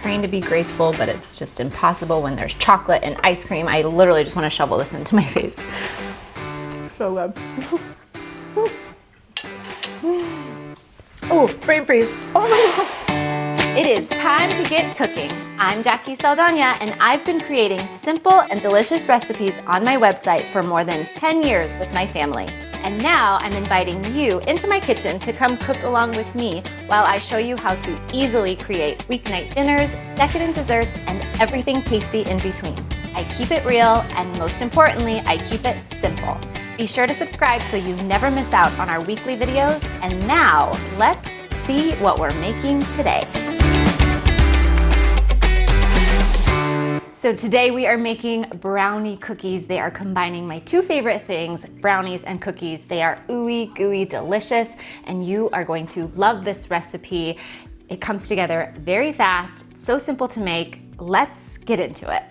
trying to be graceful, but it's just impossible when there's chocolate and ice cream. I literally just want to shovel this into my face. So good. Oh, brain freeze. Oh my God. It is time to get cooking. I'm Jacqui Saldana, and I've been creating simple and delicious recipes on my website for more than 10 years with my family. And now I'm inviting you into my kitchen to come cook along with me while I show you how to easily create weeknight dinners, decadent desserts, and everything tasty in between. I keep it real, and most importantly, I keep it simple. Be sure to subscribe so you never miss out on our weekly videos. And now, let's see what we're making today. So today we are making brownie cookies. They are combining my two favorite things, brownies and cookies. They are ooey gooey delicious, and you are going to love this recipe. It comes together very fast, so simple to make. Let's get into it.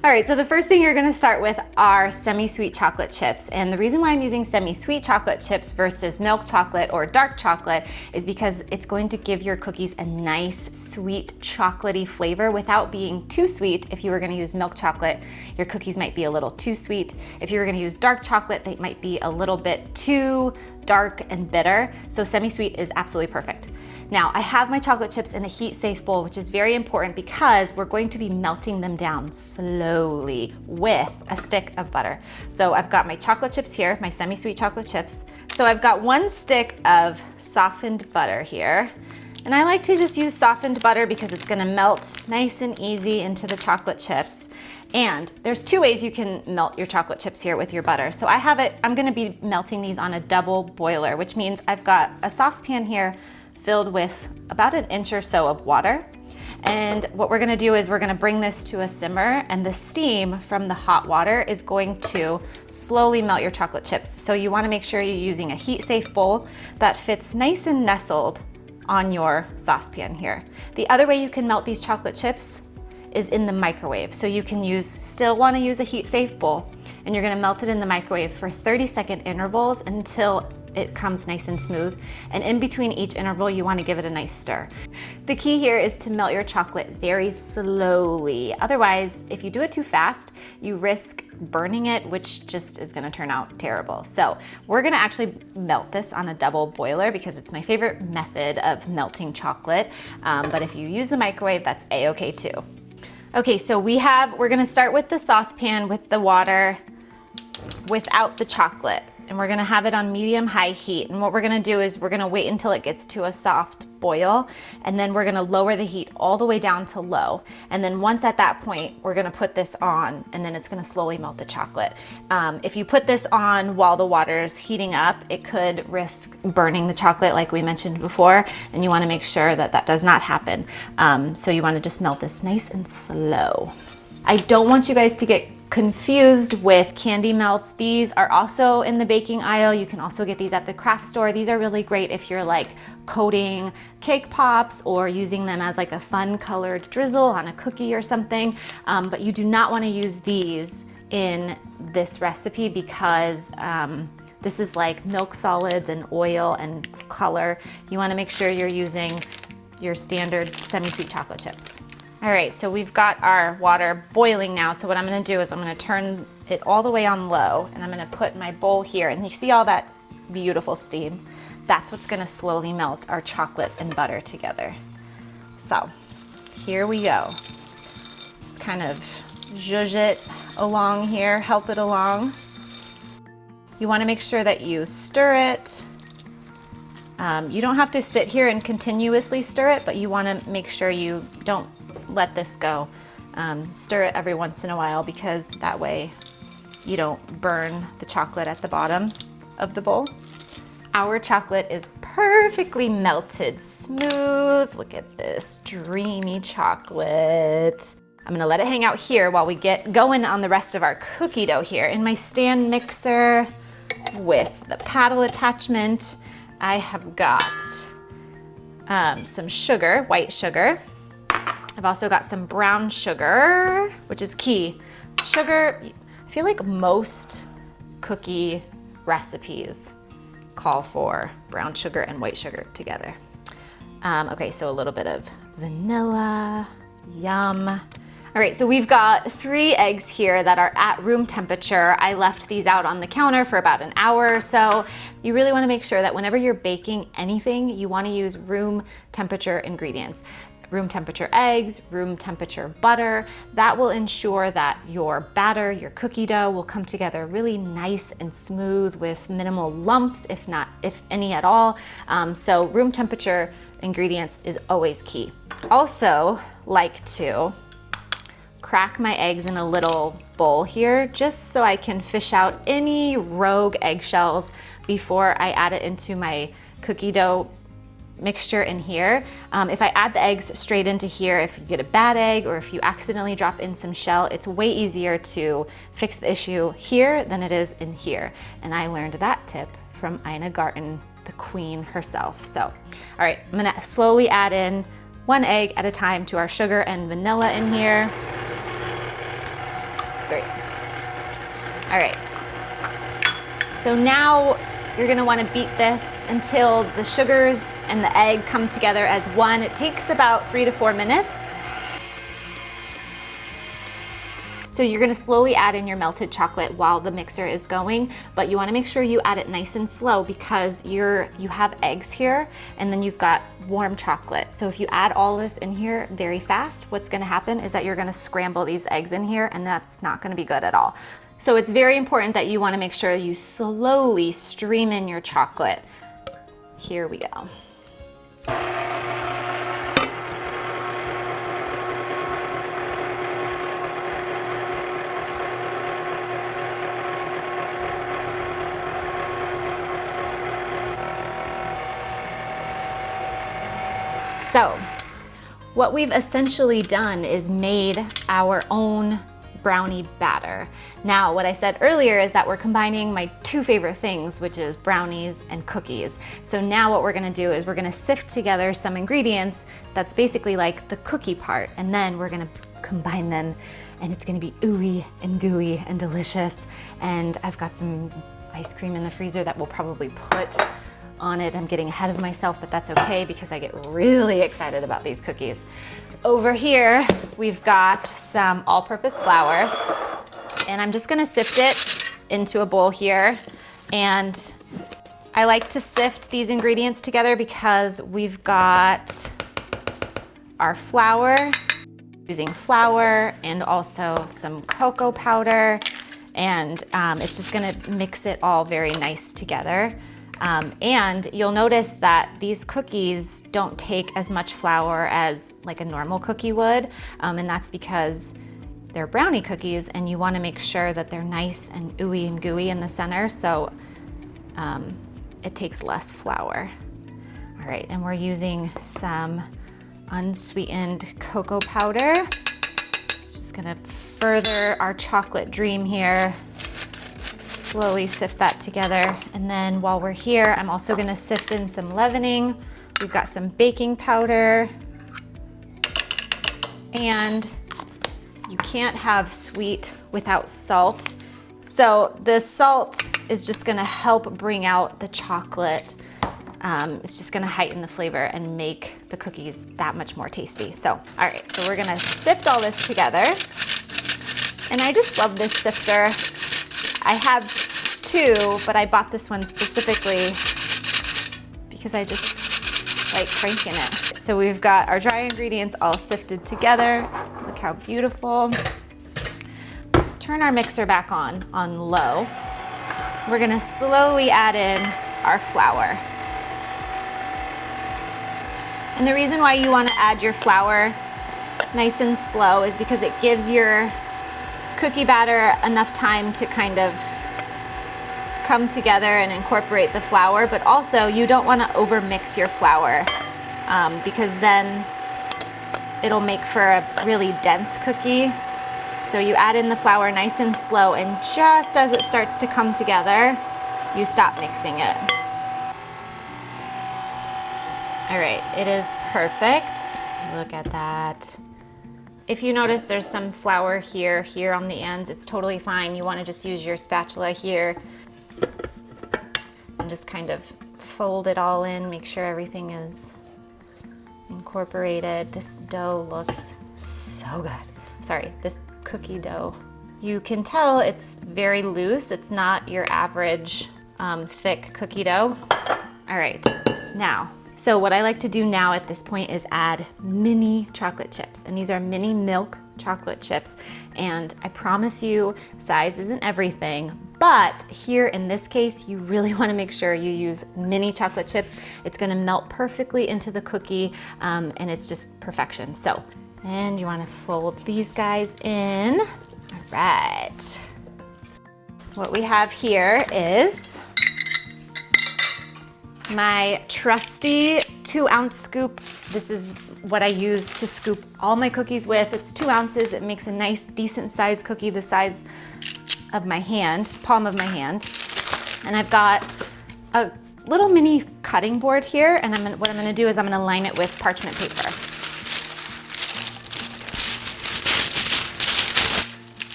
All right, so the first thing you're gonna start with are semi-sweet chocolate chips. And the reason why I'm using semi-sweet chocolate chips versus milk chocolate or dark chocolate is because it's going to give your cookies a nice, sweet, chocolatey flavor without being too sweet. If you were gonna use milk chocolate, your cookies might be a little too sweet. If you were gonna use dark chocolate, they might be a little bit too dark and bitter. So semi-sweet is absolutely perfect. Now, I have my chocolate chips in a heat-safe bowl, which is very important because we're going to be melting them down slowly with a stick of butter. So I've got my chocolate chips here, my semi-sweet chocolate chips. So I've got 1 stick of softened butter here. And I like to just use softened butter because it's gonna melt nice and easy into the chocolate chips. And there's 2 ways you can melt your chocolate chips here with your butter. So I'm gonna be melting these on a double boiler, which means I've got a saucepan here filled with about 1 inch or so of water. And what we're gonna do is we're gonna bring this to a simmer, and the steam from the hot water is going to slowly melt your chocolate chips. So you wanna make sure you're using a heat-safe bowl that fits nice and nestled on your saucepan here. The other way you can melt these chocolate chips is in the microwave. So you can still wanna use a heat-safe bowl, and you're gonna melt it in the microwave for 30-second intervals until it comes nice and smooth. And in between each interval, you wanna give it a nice stir. The key here is to melt your chocolate very slowly. Otherwise, if you do it too fast, you risk burning it, which just is gonna turn out terrible. So we're gonna actually melt this on a double boiler because it's my favorite method of melting chocolate. But if you use the microwave, that's a-okay too. Okay, so we're gonna start with the saucepan with the water without the chocolate. And we're gonna have it on medium-high heat. And what we're gonna do is we're gonna wait until it gets to a soft boil, and then we're gonna lower the heat all the way down to low. And then once at that point, we're gonna put this on, and then it's gonna slowly melt the chocolate. If you put this on while the water is heating up, it could risk burning the chocolate like we mentioned before, and you wanna make sure that that does not happen. So you wanna just melt this nice and slow. I don't want you guys to get confused with candy melts. These are also in the baking aisle. You can also get these at the craft store. These are really great if you're like coating cake pops or using them as like a fun colored drizzle on a cookie or something. But you do not want to use these in this recipe because this is like milk solids and oil and color. You want to make sure you're using your standard semi-sweet chocolate chips. All right, so we've got our water boiling now. So what I'm gonna do is I'm gonna turn it all the way on low, and I'm gonna put my bowl here, and you see all that beautiful steam? That's what's gonna slowly melt our chocolate and butter together. So here we go. Just kind of zhuzh it along here, help it along. You wanna make sure that you stir it. You don't have to sit here and continuously stir it, but you wanna make sure you don't let this go. Stir it every once in a while because that way you don't burn the chocolate at the bottom of the bowl. Our chocolate is perfectly melted, smooth. Look at this dreamy chocolate. I'm gonna let it hang out here while we get going on the rest of our cookie dough here. In my stand mixer with the paddle attachment, I have got some sugar, white sugar. I've also got some brown sugar, which is key. Sugar, I feel like most cookie recipes call for brown sugar and white sugar together. Okay, so a little bit of vanilla, Yum. All right, so we've got 3 eggs here that are at room temperature. I left these out on the counter for about an hour or so. You really wanna make sure that whenever you're baking anything, you wanna use room temperature ingredients. Room temperature eggs, room temperature butter. That will ensure that your batter, your cookie dough will come together really nice and smooth with minimal lumps, if any at all. So room temperature ingredients is always key. Also like to crack my eggs in a little bowl here just so I can fish out any rogue eggshells before I add it into my cookie dough mixture in here. If I add the eggs straight into here, if you get a bad egg or if you accidentally drop in some shell, it's way easier to fix the issue here than it is in here. And I learned that tip from Ina Garten, the queen herself. So, all right, I'm gonna slowly add in 1 egg at a time to our sugar and vanilla in here. Great. All right. So now you're gonna wanna beat this until the sugars and the egg come together as one. It takes about 3 to 4 minutes. So you're gonna slowly add in your melted chocolate while the mixer is going, but you wanna make sure you add it nice and slow because you have eggs here and then you've got warm chocolate. So if you add all this in here very fast, what's gonna happen is that you're gonna scramble these eggs in here and that's not gonna be good at all. So it's very important that you wanna make sure you slowly stream in your chocolate. Here we go. So what we've essentially done is made our own brownie batter. Now, what I said earlier is that we're combining my 2 favorite things, which is brownies and cookies. So now what we're gonna do is we're gonna sift together some ingredients that's basically like the cookie part, and then we're gonna combine them and it's gonna be ooey and gooey and delicious. And I've got some ice cream in the freezer that we'll probably put on it. I'm getting ahead of myself, but that's okay because I get really excited about these cookies. Over here, we've got some all-purpose flour, and I'm just gonna sift it into a bowl here. And I like to sift these ingredients together because we've got our flour, using flour and also some cocoa powder, and it's just gonna mix it all very nice together. And you'll notice that these cookies don't take as much flour as like a normal cookie would, and that's because they're brownie cookies and you wanna make sure that they're nice and ooey and gooey in the center, so it takes less flour. All right, and we're using some unsweetened cocoa powder. It's just gonna further our chocolate dream here. Slowly sift that together. And then while we're here, I'm also gonna sift in some leavening. We've got some baking powder. And you can't have sweet without salt. So the salt is just gonna help bring out the chocolate. It's just gonna heighten the flavor and make the cookies that much more tasty. So, all right, so we're gonna sift all this together. And I just love this sifter. I have 2, but I bought this one specifically because I just like cranking it. So we've got our dry ingredients all sifted together. Look how beautiful. Turn our mixer back on low. We're gonna slowly add in our flour. And the reason why you wanna add your flour nice and slow is because it gives your cookie batter enough time to kind of come together and incorporate the flour, but also you don't want to overmix your flour because then it'll make for a really dense cookie. So you add in the flour nice and slow, and just as it starts to come together, you stop mixing it. All right, it is perfect. Look at that. If you notice there's some flour here on the ends, it's totally fine. You want to just use your spatula here and just kind of fold it all in, make sure everything is incorporated. This dough looks So good. Sorry, this cookie dough. You can tell it's very loose. It's not your average thick cookie dough. All right, now, so what I like to do now at this point is add mini chocolate chips. And these are mini milk chocolate chips. And I promise you, size isn't everything, but here in this case, you really wanna make sure you use mini chocolate chips. It's gonna melt perfectly into the cookie, and it's just perfection. So, and you wanna fold these guys in. All right. What we have here is my trusty 2-ounce scoop. This is what I use to scoop all my cookies with. It's 2 ounces. It makes a nice, decent sized cookie the size of my hand, palm of my hand. And I've got a little mini cutting board here, and what I'm gonna do is I'm gonna line it with parchment paper.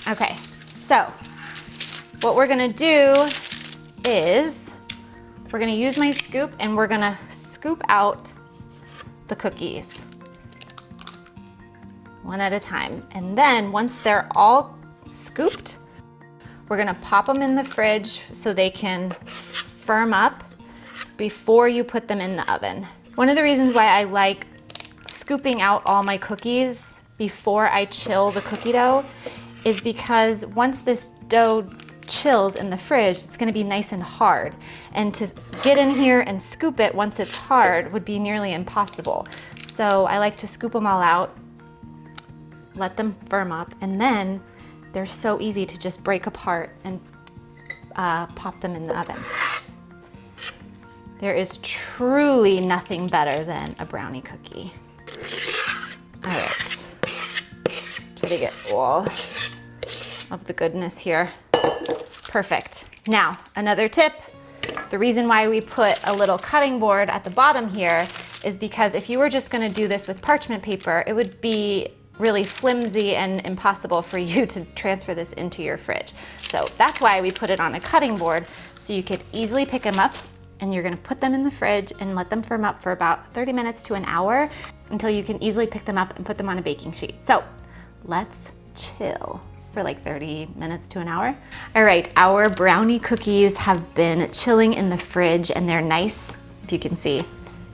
Okay, so what we're gonna do is we're gonna use my scoop and we're gonna scoop out the cookies one at a time. And then once they're all scooped, we're gonna pop them in the fridge so they can firm up before you put them in the oven. One of the reasons why I like scooping out all my cookies before I chill the cookie dough is because once this dough chills in the fridge, it's gonna be nice and hard. And to get in here and scoop it once it's hard would be nearly impossible. So I like to scoop them all out, let them firm up, and then they're so easy to just break apart and pop them in the oven. There is truly nothing better than a brownie cookie. All right, try to get all of the goodness here. Perfect. Now, another tip. The reason why we put a little cutting board at the bottom here is because if you were just gonna do this with parchment paper, it would be really flimsy and impossible for you to transfer this into your fridge. So that's why we put it on a cutting board, so you could easily pick them up, and you're gonna put them in the fridge and let them firm up for about 30 minutes to an hour until you can easily pick them up and put them on a baking sheet. So let's chill for like 30 minutes to an hour. All right, our brownie cookies have been chilling in the fridge, and they're nice, if you can see,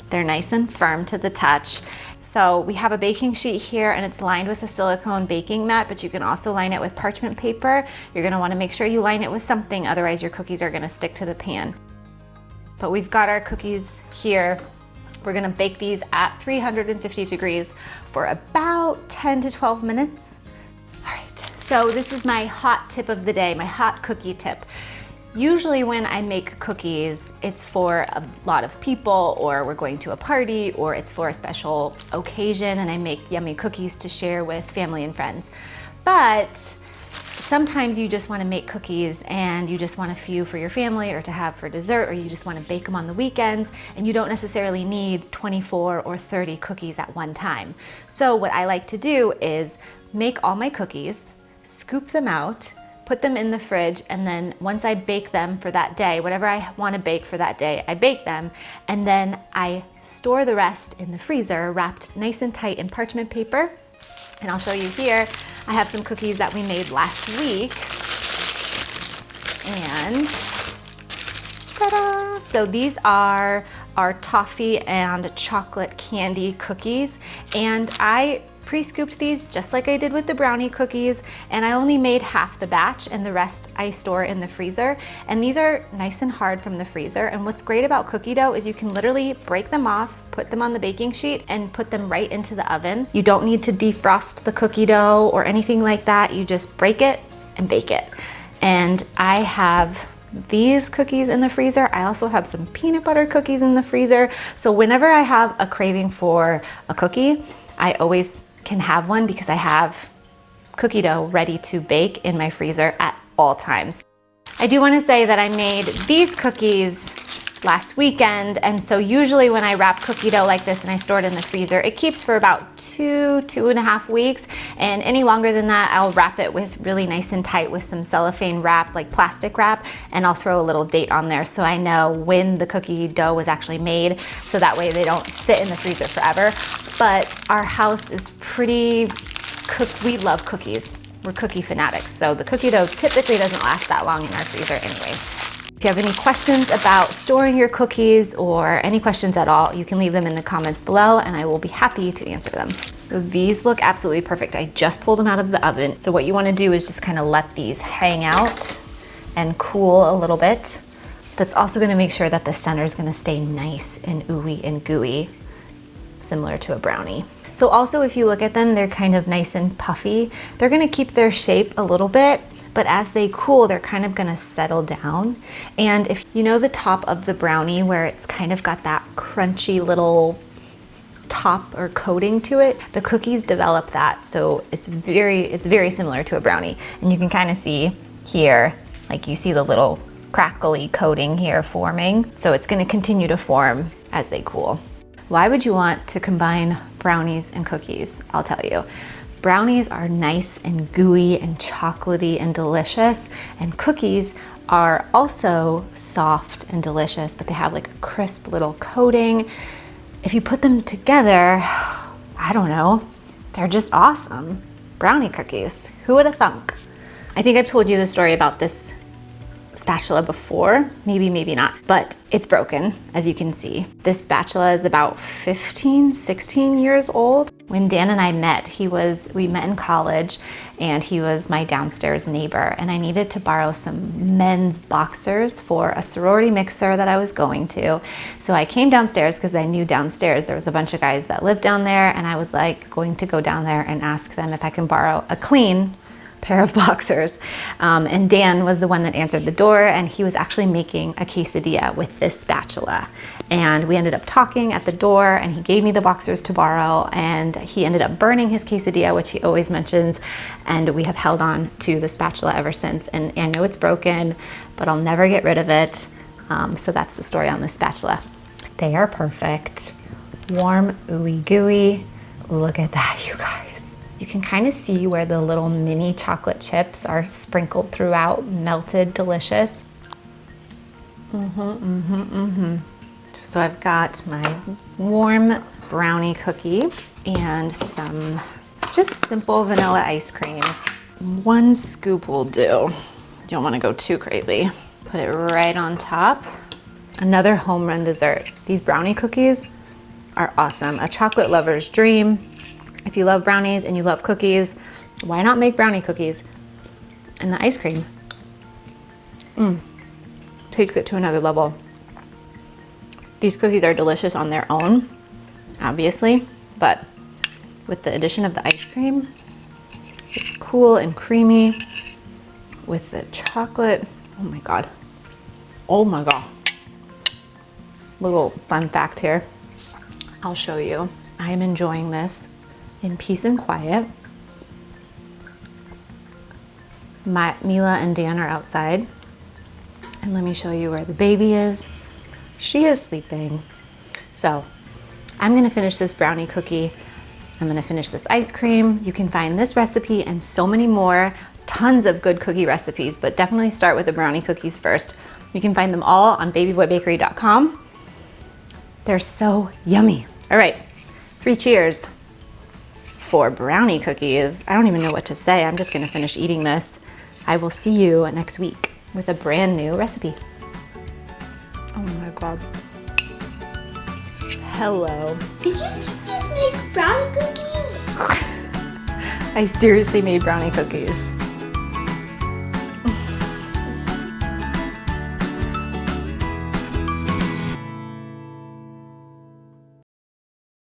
they're nice and firm to the touch. So we have a baking sheet here, and it's lined with a silicone baking mat, but you can also line it with parchment paper. You're gonna wanna make sure you line it with something, otherwise your cookies are gonna stick to the pan. But we've got our cookies here. We're gonna bake these at 350 degrees for about 10 to 12 minutes. All right, so this is my hot tip of the day, my hot cookie tip. Usually when I make cookies, it's for a lot of people, or we're going to a party, or it's for a special occasion, and I make yummy cookies to share with family and friends. But sometimes you just want to make cookies and you just want a few for your family or to have for dessert, or you just want to bake them on the weekends, and you don't necessarily need 24 or 30 cookies at one time. So what I like to do is make all my cookies, scoop them out, put them in the fridge, and then once I bake them for that day, whatever I want to bake for that day, I bake them, and then I store the rest in the freezer wrapped nice and tight in parchment paper. And I'll show you here, I have some cookies that we made last week, and ta-da! So these are our toffee and chocolate candy cookies, and I pre-scooped these just like I did with the brownie cookies, and I only made half the batch, and the rest I store in the freezer. And these are nice and hard from the freezer, and what's great about cookie dough is you can literally break them off, put them on the baking sheet, and put them right into the oven. You don't need to defrost the cookie dough or anything like that. You just break it and bake it. And I have these cookies in the freezer. I also have some peanut butter cookies in the freezer. So whenever I have a craving for a cookie, I always can have one because I have cookie dough ready to bake in my freezer at all times. I do want to say that I made these cookies last weekend, and so usually when I wrap cookie dough like this and I store it in the freezer, it keeps for about 2.5 weeks, and any longer than that I'll wrap it with really nice and tight with some cellophane wrap, like plastic wrap, and I'll throw a little date on there so I know when the cookie dough was actually made, so that way they don't sit in the freezer forever. But our house is pretty we love cookies. We're cookie fanatics, so the cookie dough typically doesn't last that long in our freezer anyways. If you have any questions about storing your cookies or any questions at all, you can leave them in the comments below and I will be happy to answer them. These look absolutely perfect. I just pulled them out of the oven. So what you want to do is just kind of let these hang out and cool a little bit. That's also going to make sure that the center is going to stay nice and ooey and gooey, similar to a brownie. So also if you look at them, they're kind of nice and puffy. They're going to keep their shape a little bit, but as they cool, they're kind of gonna settle down. And if you know the top of the brownie where it's kind of got that crunchy little top or coating to it, the cookies develop that. So it's very similar to a brownie. And you can kind of see here, like you see the little crackly coating here forming. So it's gonna continue to form as they cool. Why would you want to combine brownies and cookies? I'll tell you. Brownies are nice and gooey and chocolatey and delicious, and cookies are also soft and delicious, but they have like a crisp little coating. If you put them together, I don't know, they're just awesome. Brownie cookies, who would have thunk? I think I've told you the story about this spatula before, maybe not, but it's broken, as you can see. This spatula is about 15, 16 years old. When Dan and I met, we met in college and he was my downstairs neighbor, and I needed to borrow some men's boxers for a sorority mixer that I was going to. So I came downstairs because I knew downstairs there was a bunch of guys that lived down there, and I was like going to go down there and ask them if I can borrow a clean pair of boxers. And Dan was the one that answered the door, and he was actually making a quesadilla with this spatula. And we ended up talking at the door, and he gave me the boxers to borrow, and he ended up burning his quesadilla, which he always mentions, and we have held on to the spatula ever since. And I know it's broken, but I'll never get rid of it. So that's the story on this spatula. They are perfect. Warm, ooey gooey. Look at that, you guys. You can kind of see where the little mini chocolate chips are sprinkled throughout, melted, delicious. So I've got my warm brownie cookie and some just simple vanilla ice cream. 1 scoop will do. You don't want to go too crazy. Put it right on top. Another home run dessert. These brownie cookies are awesome. A chocolate lover's dream. If you love brownies and you love cookies, why not make brownie cookies? And the ice cream takes it to another level. These cookies are delicious on their own, obviously, but with the addition of the ice cream, it's cool and creamy with the chocolate. Oh my God. Oh my God. Little fun fact here. I'll show you. I am enjoying this in peace and quiet. Mila and Dan are outside. And let me show you where the baby is. She is sleeping. So I'm gonna finish this brownie cookie. I'm gonna finish this ice cream. You can find this recipe and so many more, tons of good cookie recipes, but definitely start with the brownie cookies first. You can find them all on babyboybakery.com. They're so yummy. All right, 3 cheers for brownie cookies. I don't even know what to say. I'm just gonna finish eating this. I will see you next week with a brand new recipe. Oh my God. Hello. Did you just make brownie cookies? I seriously made brownie cookies.